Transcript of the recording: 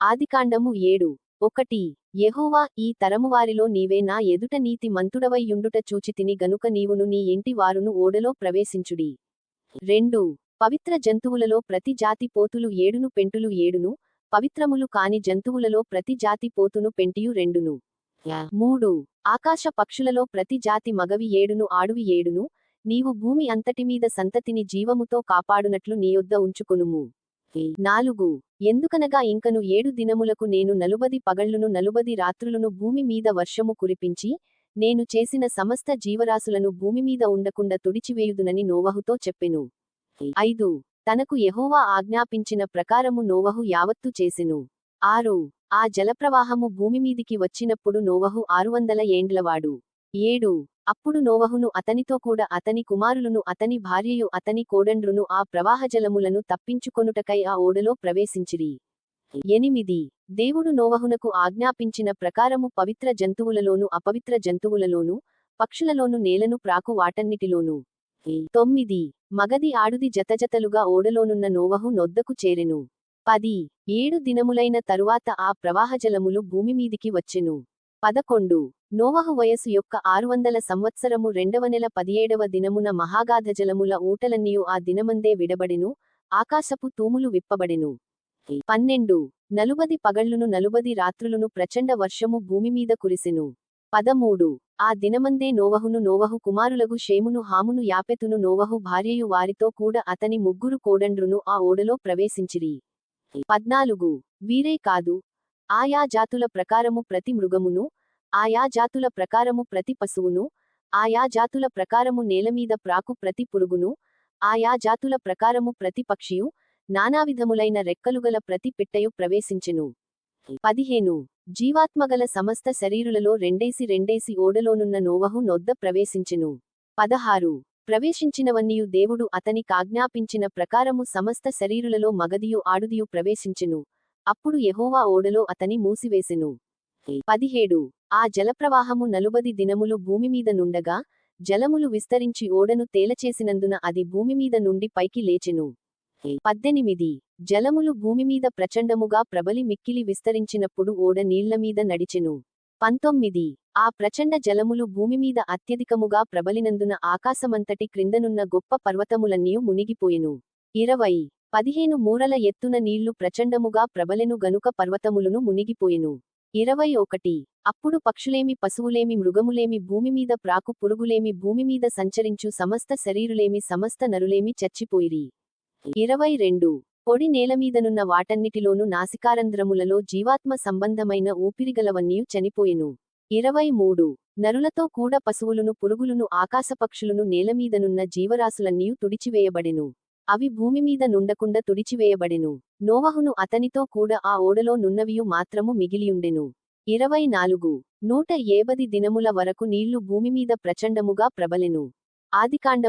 ఆదికాండము 7:1 యెహోవా ఈ తరమువారిలో నీవే నా ఎదుట నీతి మంతుడవై యుండుట చూచితిని గనుక నీవును నీ ఇంటి వారును ఓడలో ప్రవేశించుడి. 2 పవిత్ర జంతువులలో ప్రతి జాతి పోతులు 7ను పెంటులు 7ను, పవిత్రములు కాని జంతువులలో ప్రతి జాతి పోతును పెంటియు 2ను. 3 ఆకాశ పక్షులలో ప్రతి జాతి మగవి 7ను ఆడువి 7ను, నీవు భూమి అంతటిమీద సంతతిని జీవముతో కాపాడునట్లు నీయొద్ద ఉంచుకొనుము. 4 ఎందుకనగా ఇంకను 7 దినములకు నేను 40 పగళ్లును 40 రాత్రులును భూమి మీద వర్షము కురిపించి, నేను చేసిన సమస్త జీవరాశులను భూమిమీద ఉండకుండా తుడిచివేయుదునని నోవహుతో చెప్పెను. 5 తనకు యెహోవా ఆజ్ఞాపించిన ప్రకారము నోవహు యావత్తు చేసెను. 6 ఆ జలప్రవాహము భూమిమీదికి వచ్చినప్పుడు నోవహు 600 ఏండ్లవాడు. 7 అప్పుడు నోవహును అతనితో కూడా అతని కుమారులును అతని భార్యయు అతని కోడండ్రును ఆ ప్రవాహజలములను తప్పించుకొనుటకై ఆ ఓడలో ప్రవేశించిరి. 8 దేవుడు నోవహునకు ఆజ్ఞాపించిన ప్రకారము పవిత్ర జంతువులలోను అపవిత్ర జంతువులలోను, పక్షులలోను నేలను ప్రాకు వాటన్నిటిలోను. 9 మగది ఆడుది జతజతలుగా ఓడలోనున్న నోవహు నొద్దకు చేరెను. 10 7 దినములైన తరువాత ఆ ప్రవాహజలములు భూమిమీదికి వచ్చెను. 11 నోవహు వయసు యొక్క 600 సంవత్సరము 2వ నెల 17వ దినమున మహాగాధజలముల ఊటలన్నీయు ఆ దినమందే విడబడెను, ఆకాశపు తూములు విప్పబడెను. 12 40 పగళ్లును 40 రాత్రులును ప్రచండ వర్షము భూమిమీద కురిసెను. 13 ఆ దినమందే నోవహు కుమారులగు షేమును హామును యాపెతును నోవహు భార్యయు వారితో కూడా అతని 3 కోడండ్రును ఆ ఓడలో ప్రవేశించిరి. 14 వీరే కాదు, ఆయా జాతుల ప్రకారము ప్రతి మృగమును, ఆయా జాతుల ప్రకారము ప్రతి పశువును, ఆయా జాతుల ప్రకారము నేలమీద ప్రాకు ప్రతి పురుగును, ఆయా జాతుల ప్రకారము ప్రతి పక్షియు, నానావిధములైన రెక్కలుగల ప్రతి పిట్టయు ప్రవేశించెను. 15 జీవాత్మగల సమస్త శరీరులలో రెండేసి ఓడలోనున్న నోవహు నొద్ద ప్రవేశించెను. 16 ప్రవేశించినవన్నీయు దేవుడు అతని కాజ్ఞాపించిన ప్రకారము సమస్త శరీరులలో మగదియు ఆడుదియు ప్రవేశించెను. అప్పుడు యెహోవా ఓడలో అతని మూసివేసెను. 17 ఆ జలప్రవాహము 40 దినములు భూమిమీద నుండగా, జలములు విస్తరించి ఓడను తేలచేసినందున అది భూమిమీద నుండి పైకి లేచెను. 18 జలములు భూమిమీద ప్రచండముగా ప్రబలి మిక్కిలి విస్తరించినప్పుడు ఓడ నీళ్లమీద నడిచెను. 19 ఆ ప్రచండ జలములు భూమిమీద అత్యధికముగా ప్రబలినందున ఆకాశమంతటి క్రిందనున్న గొప్ప పర్వతములన్నీయు మునిగిపోయెను. 20 15 మూరల ఎత్తున నీళ్లు ప్రచండముగా ప్రబలెను గనుక పర్వతములును మునిగిపోయెను. 21 అప్పుడు పక్షులేమి పశువులేమి మృగములేమి భూమిమీద ప్రాకు పురుగులేమి భూమిమీద సంచరించు సమస్త శరీరులేమి సమస్త నరులేమి చచ్చిపోయిరి. 22 పొడి నేలమీదనున్న వాటన్నిటిలోను నాసికారంధ్రములలో జీవాత్మ సంబంధమైన ఊపిరిగలవన్నీయు చనిపోయెను. 23 నరులతో కూడా పశువులును పురుగులును ఆకాశపక్షులును నేలమీదనున్న జీవరాశులన్నీయు తుడిచివేయబడెను. అవి భూమిమీద నుండకుండా తుడిచివేయబడెను. నోవహును అతనితో కూడా ఆ ఓడలో నున్నవియు మాత్రము మిగిలియుండెను. 24 170 దినముల వరకు నీళ్లు భూమిమీద ప్రచండముగా ప్రబలెను. ఆదికాండం